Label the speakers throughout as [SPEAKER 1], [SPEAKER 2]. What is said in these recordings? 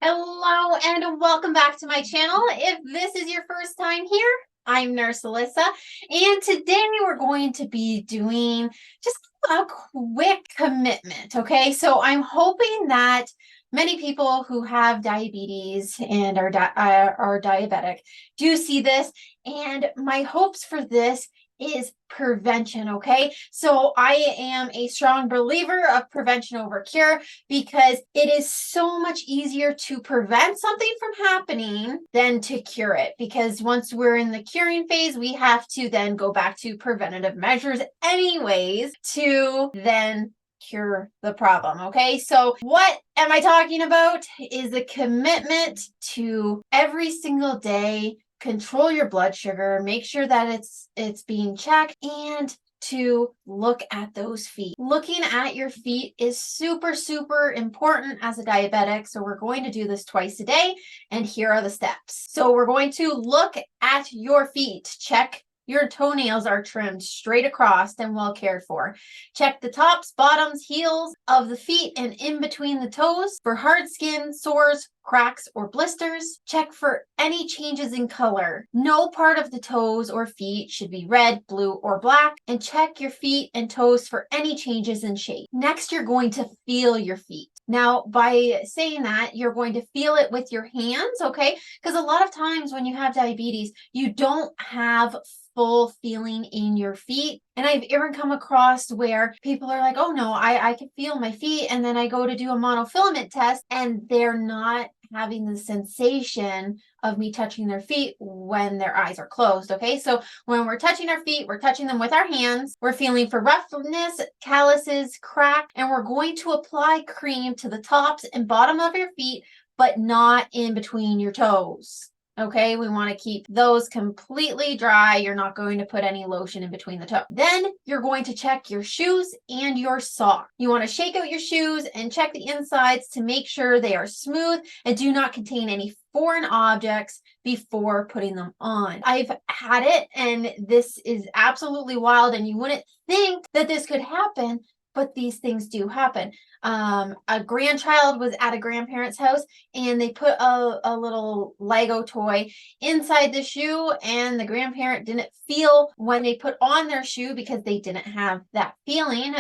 [SPEAKER 1] Hello and welcome back to my channel. If this is your first time here, I'm Nurse Alyssa, and today we're going to be doing just a quick commitment, okay? So I'm hoping that many people who have diabetes and are diabetic do see this, and my hopes for this is prevention, okay? So I am a strong believer of prevention over cure because it is so much easier to prevent something from happening than to cure it. Because once we're in the curing phase, we have to then go back to preventative measures anyways to then cure the problem. Okay, so what am I talking about is a commitment to every single day control your blood sugar, make sure that it's being checked, and to look at those feet. Looking at your feet is super, super important as a diabetic. So we're going to do this twice a day, and here are the steps. So we're going to look at your feet, check your toenails are trimmed straight across and well cared for. Check the tops, bottoms, heels of the feet and in between the toes for hard skin, sores, cracks, or blisters. Check for any changes in color. No part of the toes or feet should be red, blue, or black. And check your feet and toes for any changes in shape. Next, you're going to feel your feet. Now, by saying that, you're going to feel it with your hands, okay? Because a lot of times when you have diabetes, you don't have full feeling in your feet. And I've even come across where people are like, oh no, I can feel my feet. And then I go to do a monofilament test and they're not having the sensation of me touching their feet when their eyes are closed. Okay, so when we're touching our feet, we're touching them with our hands. We're feeling for roughness, calluses, crack, and we're going to apply cream to the tops and bottom of your feet, but not in between your toes. Okay, we want to keep those completely dry. You're not going to put any lotion in between the toes. Then you're going to check your shoes and your sock. You want to shake out your shoes and check the insides to make sure they are smooth and do not contain any foreign objects before putting them on. I've had it, and this is absolutely wild, and you wouldn't think that this could happen, but these things do happen. A grandchild was at a grandparent's house and they put a little Lego toy inside the shoe, and the grandparent didn't feel when they put on their shoe because they didn't have that feeling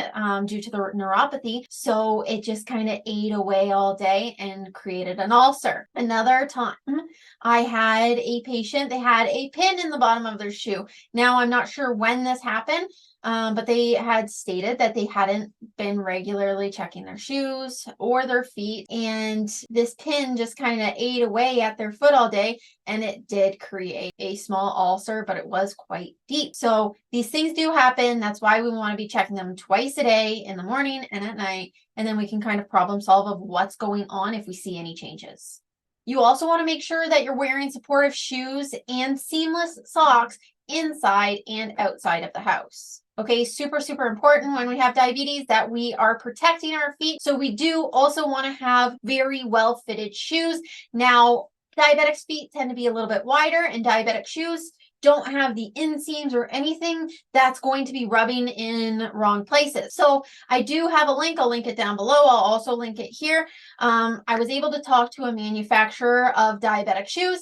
[SPEAKER 1] due to the neuropathy. So it just kind of ate away all day and created an ulcer. Another time, I had a patient, they had a pin in the bottom of their shoe. Now, I'm not sure when this happened, but they had stated that they hadn't been regularly checking their shoes or their feet, and this pin just kind of ate away at their foot all day, and it did create a small ulcer, but it was quite deep. So these things do happen. That's why we want to be checking them twice a day, in the morning and at night, and then we can kind of problem solve of what's going on if we see any changes. You also want to make sure that you're wearing supportive shoes and seamless socks inside and outside of the house. Okay, super, super important when we have diabetes that we are protecting our feet. So we do also want to have very well-fitted shoes. Now, diabetic feet tend to be a little bit wider, and diabetic shoes don't have the inseams or anything that's going to be rubbing in wrong places. So I do have a link. I'll link it down below. I'll also link it here. I was able to talk to a manufacturer of diabetic shoes.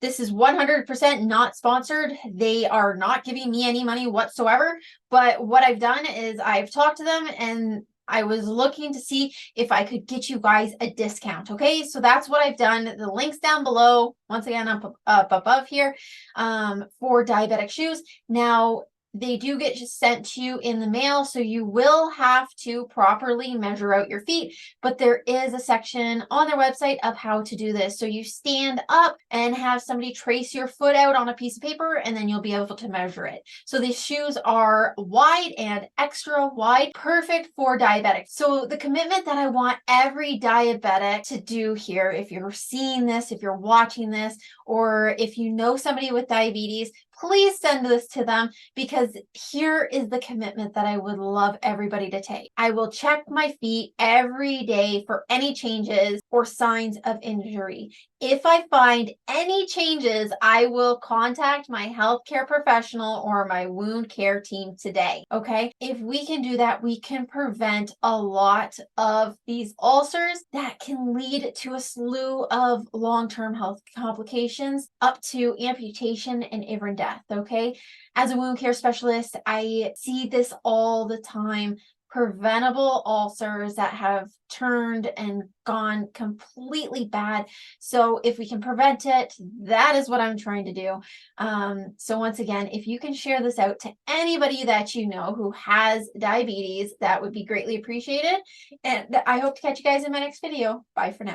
[SPEAKER 1] This is 100% not sponsored. They are not giving me any money whatsoever. But what I've done is I've talked to them, and I was looking to see if I could get you guys a discount. Okay, so that's what I've done. The link's down below, once again up above here, for diabetic shoes. Now, they do get sent to you in the mail, so you will have to properly measure out your feet, but there is a section on their website of how to do this. So you stand up and have somebody trace your foot out on a piece of paper, and then you'll be able to measure it. So these shoes are wide and extra wide, perfect for diabetics. So the commitment that I want every diabetic to do here, if you're seeing this, if you're watching this, or if you know somebody with diabetes, please send this to them, because here is the commitment that I would love everybody to take. I will check my feet every day for any changes or signs of injury. If I find any changes, I will contact my healthcare professional or my wound care team today. Okay. If we can do that, we can prevent a lot of these ulcers that can lead to a slew of long-term health complications up to amputation and even death. Okay. As a wound care specialist, I see this all the time. Preventable ulcers that have turned and gone completely bad. So if we can prevent it, that is what I'm trying to do. So once again, if you can share this out to anybody that you know who has diabetes, that would be greatly appreciated. And I hope to catch you guys in my next video. Bye for now.